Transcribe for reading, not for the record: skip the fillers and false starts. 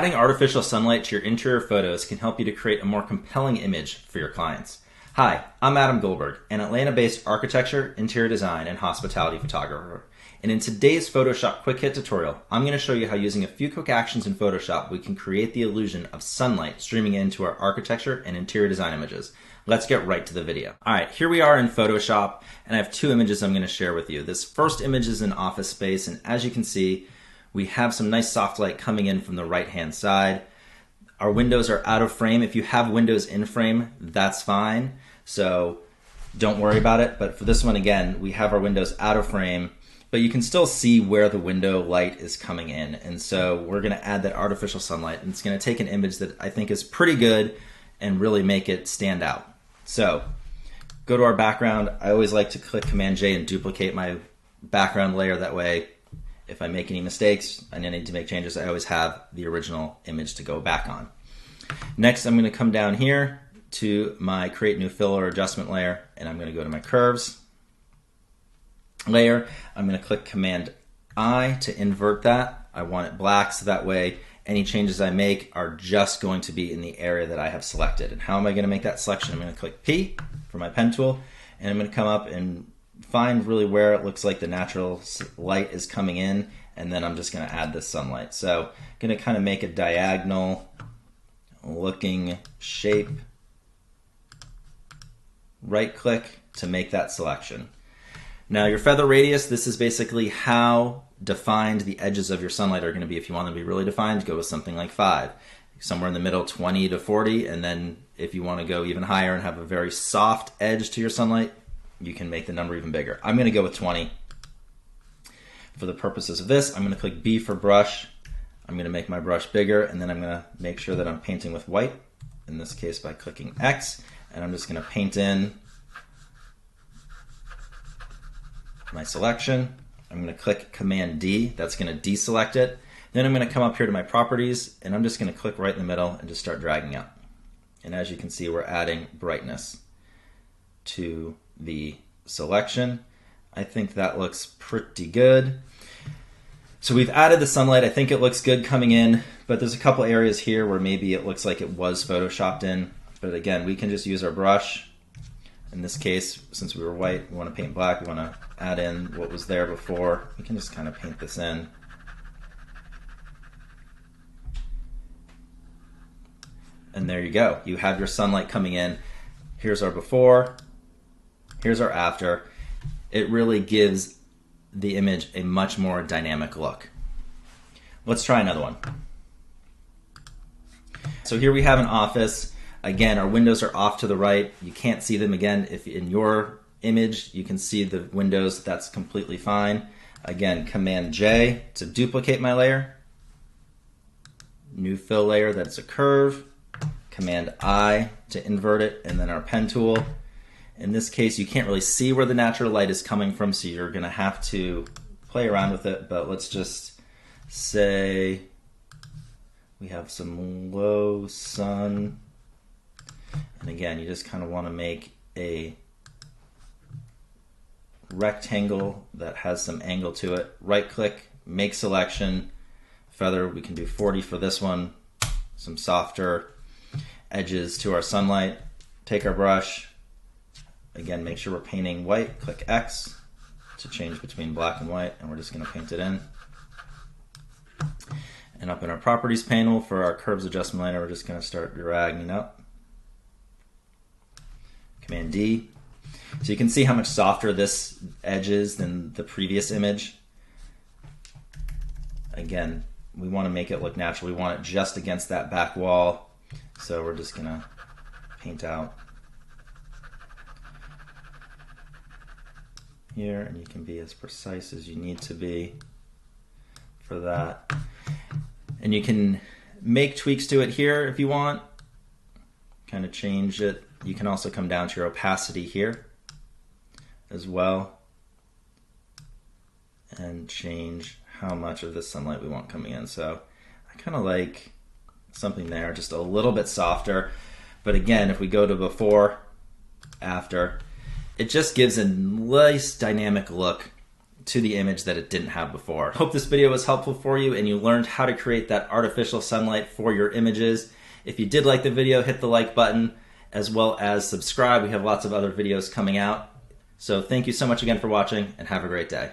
Adding artificial sunlight to your interior photos can help you to create a more compelling image for your clients. Hi, I'm Adam Goldberg, an Atlanta-based architecture, interior design, and hospitality photographer. And in today's Photoshop Quick Hit tutorial, I'm going to show you how using a few quick actions in Photoshop we can create the illusion of sunlight streaming into our architecture and interior design images. Let's get right to the video. Alright, here we are in Photoshop, and I have two images I'm going to share with you. This first image is an office space, and as you can see, we have some nice soft light coming in from the right-hand side. Our windows are out of frame. If you have windows in frame, that's fine. So don't worry about it. But for this one, again, we have our windows out of frame, but you can still see where the window light is coming in. And so we're going to add that artificial sunlight, and it's going to take an image that I think is pretty good and really make it stand out. So go to our background. I always like to click Command J and duplicate my background layer. That way, if I make any mistakes and I need to make changes, I always have the original image to go back on. Next, I'm going to come down here to my Create New Fill or Adjustment layer, and I'm going to go to my Curves layer. I'm going to click Command I to invert that. I want it black, so that way any changes I make are just going to be in the area that I have selected. And how am I going to make that selection? I'm going to click P for my pen tool, and I'm going to come up and find really where it looks like the natural light is coming in, and then I'm just going to add this sunlight. So I'm going to kind of make a diagonal looking shape, right click to make that selection. Now your feather radius, this is basically how defined the edges of your sunlight are going to be. If you want them to be really defined, go with something like 5. Somewhere in the middle, 20 to 40, and then if you want to go even higher and have a very soft edge to your sunlight, you can make the number even bigger. I'm going to go with 20. For the purposes of this, I'm going to click B for brush. I'm going to make my brush bigger, and then I'm going to make sure that I'm painting with white, in this case by clicking X, and I'm just going to paint in my selection. I'm going to click Command D. That's going to deselect it. Then I'm going to come up here to my properties, and I'm just going to click right in the middle and just start dragging up. And as you can see, we're adding brightness to the selection. I think that looks pretty good. So we've added the sunlight. I think it looks good coming in, but there's a couple areas here where maybe it looks like it was photoshopped in. But again, we can just use our brush. In this case, since we were white, we want to paint black. We want to add in what was there before. We can just kind of paint this in. And there you go. You have your sunlight coming in. Here's our before. Here's our after. It really gives the image a much more dynamic look. Let's try another one. So here we have an office. Again, our windows are off to the right. You can't see them again. If in your image you can see the windows, that's completely fine. Again, Command J to duplicate my layer. New fill layer, that's a curve. Command I to invert it, and then our pen tool. In this case, you can't really see where the natural light is coming from, so you're going to have to play around with it. But let's just say we have some low sun. And again, you just kind of want to make a rectangle that has some angle to it. Right click, make selection, feather, we can do 40 for this one. Some softer edges to our sunlight. Take our brush. Again, make sure we're painting white. Click X to change between black and white, and we're just going to paint it in. And up in our properties panel for our curves adjustment layer, we're just going to start dragging up. Command D. So you can see how much softer this edge is than the previous image. Again, we want to make it look natural. We want it just against that back wall. So we're just going to paint out here, and you can be as precise as you need to be for that. And you can make tweaks to it here if you want, kind of change it. You can also come down to your opacity here as well and change how much of the sunlight we want coming in. So I kind of like something there, just a little bit softer. But again, if we go to before, after, it just gives a nice dynamic look to the image that it didn't have before. Hope this video was helpful for you and you learned how to create that artificial sunlight for your images. If you did like the video, hit the like button as well as subscribe. We have lots of other videos coming out. So thank you so much again for watching and have a great day.